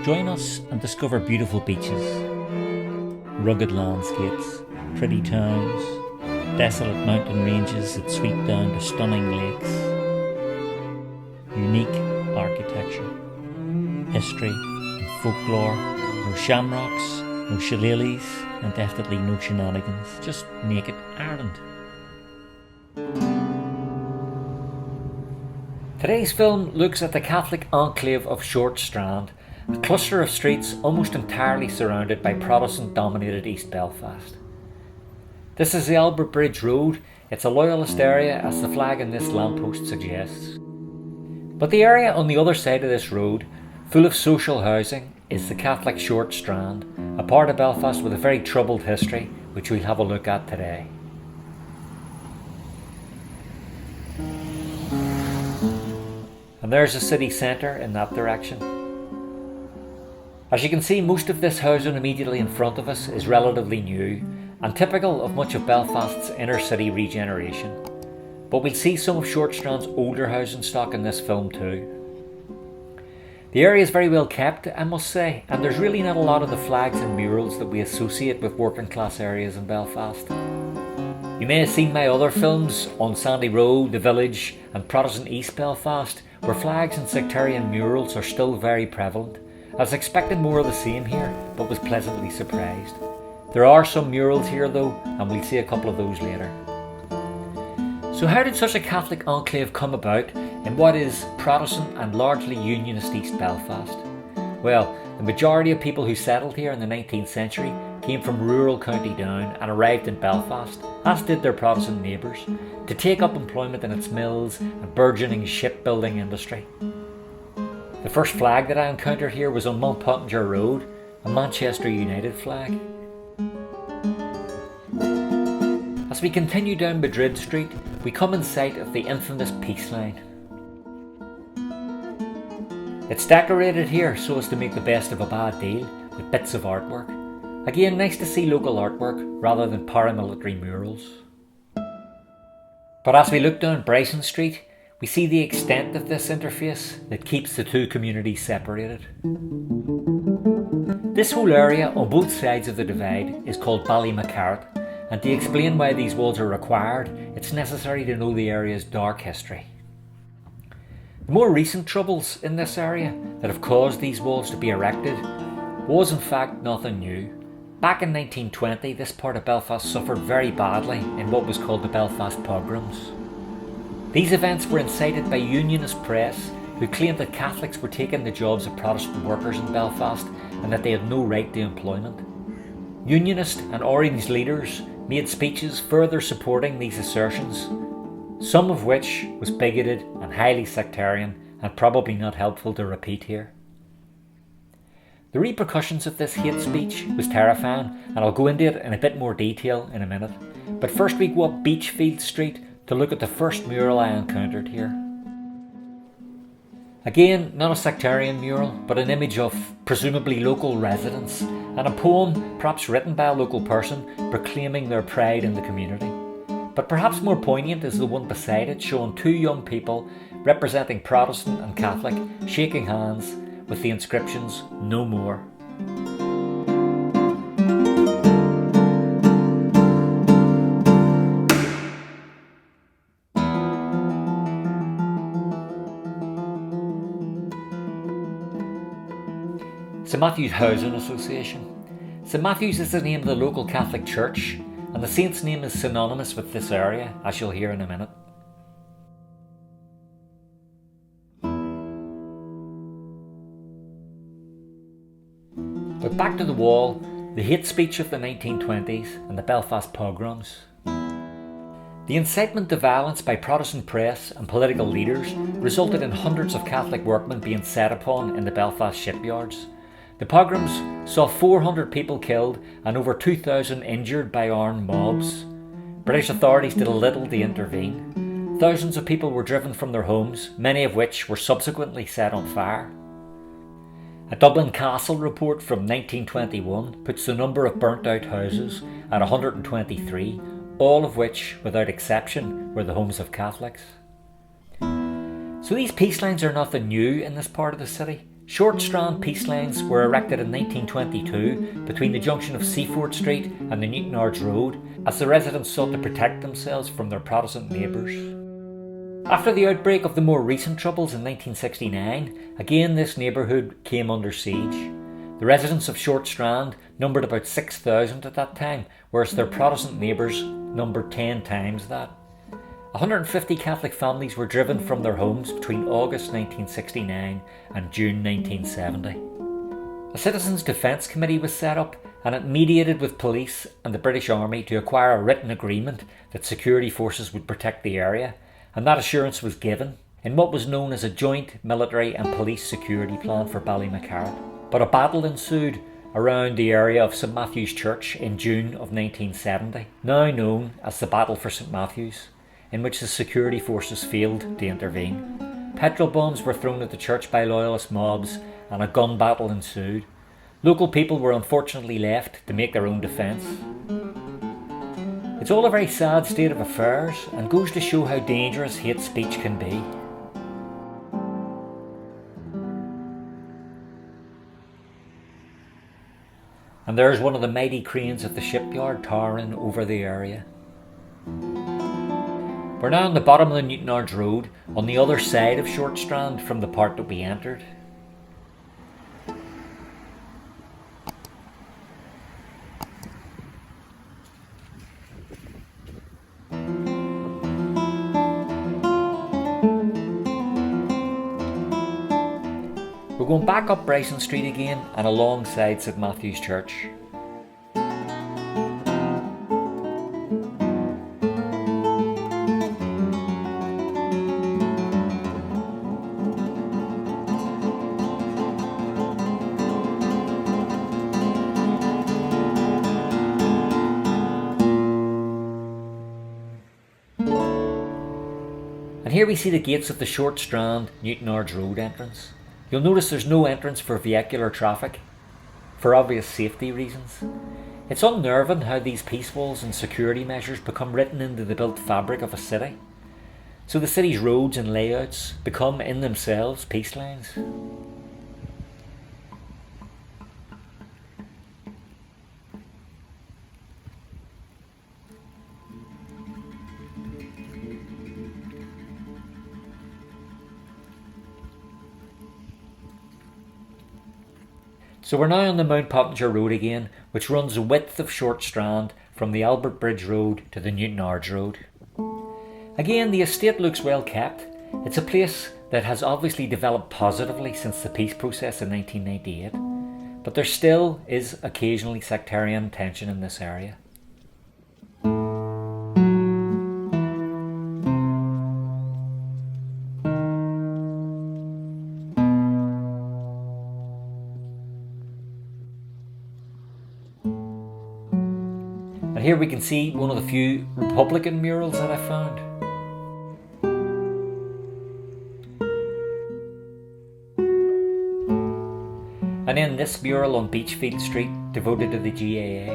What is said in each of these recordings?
Join us and discover beautiful beaches, rugged landscapes, pretty towns, desolate mountain ranges that sweep down to stunning lakes, unique architecture, history and folklore, no shamrocks, no shillelaghs, and definitely no shenanigans, just naked Ireland. Today's film looks at the Catholic enclave of Short Strand, a cluster of streets almost entirely surrounded by Protestant-dominated East Belfast. This is the Albert Bridge Road. It's a loyalist area, as the flag in this lamppost suggests. But the area on the other side of this road, full of social housing, is the Catholic Short Strand, a part of Belfast with a very troubled history, which we'll have a look at today. And there's the city centre in that direction. As you can see, most of this housing immediately in front of us is relatively new and typical of much of Belfast's inner city regeneration. But we'll see some of Short Strand's older housing stock in this film too. The area is very well kept, I must say, and there's really not a lot of the flags and murals that we associate with working class areas in Belfast. You may have seen my other films on Sandy Road, The Village and Protestant East Belfast, where flags and sectarian murals are still very prevalent. I was expecting more of the same here, but was pleasantly surprised. There are some murals here though, and we'll see a couple of those later. So how did such a Catholic enclave come about in what is Protestant and largely Unionist East Belfast? Well, the majority of people who settled here in the 19th century came from rural County Down and arrived in Belfast, as did their Protestant neighbours, to take up employment in its mills and burgeoning shipbuilding industry. The first flag that I encountered here was on Mulpottinger Road, a Manchester United flag. As we continue down Madrid Street, we come in sight of the infamous Peace Line. It's decorated here so as to make the best of a bad deal, with bits of artwork. Again, nice to see local artwork rather than paramilitary murals. But as we look down Bryson Street, we see the extent of this interface that keeps the two communities separated. This whole area on both sides of the divide is called Ballymacarrot, and to explain why these walls are required, it's necessary to know the area's dark history. The more recent troubles in this area that have caused these walls to be erected was in fact nothing new. Back in 1920, this part of Belfast suffered very badly in what was called the Belfast pogroms. These events were incited by Unionist press who claimed that Catholics were taking the jobs of Protestant workers in Belfast and that they had no right to employment. Unionist and Orange leaders made speeches further supporting these assertions, some of which was bigoted and highly sectarian and probably not helpful to repeat here. The repercussions of this hate speech was terrifying, and I'll go into it in a bit more detail in a minute. But first we go up Beachfield Street to look at the first mural I encountered here. Again, not a sectarian mural, but an image of presumably local residents, and a poem perhaps written by a local person proclaiming their pride in the community. But perhaps more poignant is the one beside it, showing two young people representing Protestant and Catholic shaking hands with the inscriptions, "No More." St Matthew's Housing Association. St Matthew's is the name of the local Catholic church, and the saint's name is synonymous with this area, as you'll hear in a minute. But back to the wall, the hate speech of the 1920s and the Belfast pogroms. The incitement to violence by Protestant press and political leaders resulted in hundreds of Catholic workmen being set upon in the Belfast shipyards. The pogroms saw 400 people killed and over 2,000 injured by armed mobs. British authorities did little to intervene. Thousands of people were driven from their homes, many of which were subsequently set on fire. A Dublin Castle report from 1921 puts the number of burnt out houses at 123, all of which, without exception, were the homes of Catholics. So these peace lines are nothing new in this part of the city. Short strand peace lines were erected in 1922 between the junction of Seaford Street and the Newtownards Road as the residents sought to protect themselves from their Protestant neighbours. After the outbreak of the more recent troubles in 1969, again this neighbourhood came under siege. The residents of Short Strand numbered about 6,000 at that time, whereas their Protestant neighbours numbered 10 times that. 150 Catholic families were driven from their homes between August 1969 and June 1970. A Citizens Defence Committee was set up, and it mediated with police and the British Army to acquire a written agreement that security forces would protect the area, and that assurance was given in what was known as a joint military and police security plan for Ballymacarrat. But a battle ensued around the area of St Matthew's Church in June of 1970, now known as the Battle for St Matthew's, in which the security forces failed to intervene. Petrol bombs were thrown at the church by loyalist mobs and a gun battle ensued. Local people were unfortunately left to make their own defence. It's all a very sad state of affairs and goes to show how dangerous hate speech can be. And there's one of the mighty cranes at the shipyard towering over the area. We're now on the bottom of the Newtownards Road, on the other side of Short Strand from the part that we entered. We're going back up Bryson Street again and alongside St Matthew's Church. And here we see the gates of the Short Strand Newtownards Road entrance. You'll notice there's no entrance for vehicular traffic, for obvious safety reasons. It's unnerving how these peace walls and security measures become written into the built fabric of a city. So the city's roads and layouts become in themselves peace lines. So we're now on the Mount Pottinger Road again, which runs the width of Short Strand from the Albert Bridge Road to the Newtownards Road. Again, the estate looks well kept. It's a place that has obviously developed positively since the peace process in 1998, but there still is occasionally sectarian tension in this area. And here we can see one of the few Republican murals that I found. And then this mural on Beachfield Street devoted to the GAA.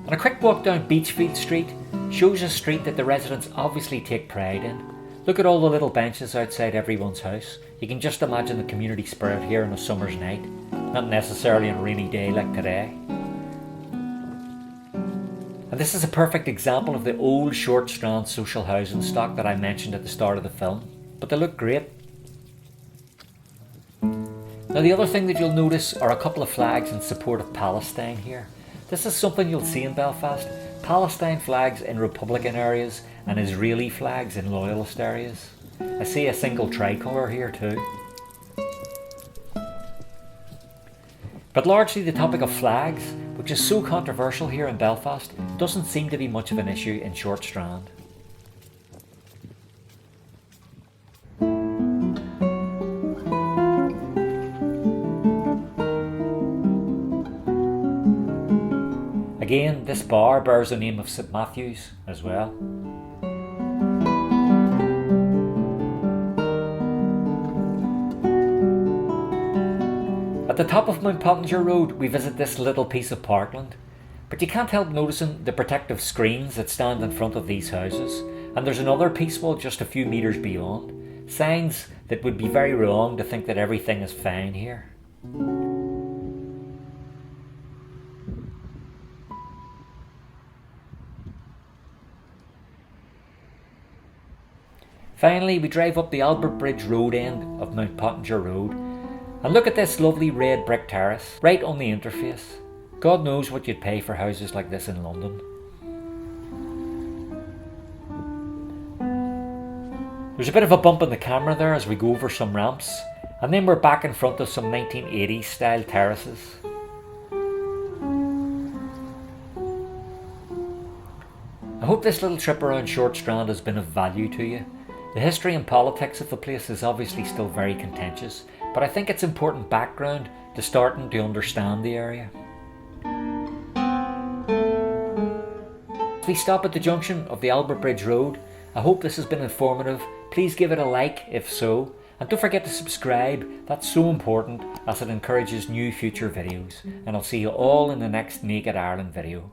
And a quick walk down Beachfield Street shows a street that the residents obviously take pride in. Look at all the little benches outside everyone's house. You can just imagine the community spirit here on a summer's night, not necessarily on a rainy day like today. And this is a perfect example of the old Short Strand social housing stock that I mentioned at the start of the film, but they look great. Now the other thing that you'll notice are a couple of flags in support of Palestine here. This is something you'll see in Belfast. Palestine flags in Republican areas and Israeli flags in loyalist areas. I see a single tricolour here too. But largely the topic of flags, which is so controversial here in Belfast, doesn't seem to be much of an issue in Short Strand. Again, this bar bears the name of St Matthew's as well. At the top of Mount Pottinger Road, we visit this little piece of parkland. But you can't help noticing the protective screens that stand in front of these houses, and there's another peace wall just a few metres beyond. Signs that would be very wrong to think that everything is fine here. Finally, we drive up the Albert Bridge Road end of Mount Pottinger Road and look at this lovely red brick terrace right on the interface. God knows what you'd pay for houses like this in London. There's a bit of a bump in the camera there as we go over some ramps, and then we're back in front of some 1980s style terraces. I hope this little trip around Short Strand has been of value to you. The history and politics of the place is obviously still very contentious, but I think it's important background to starting to understand the area. As we stop at the junction of the Albert Bridge Road, I hope this has been informative. Please give it a like if so, and don't forget to subscribe. That's so important as it encourages new future videos, and I'll see you all in the next Naked Ireland video.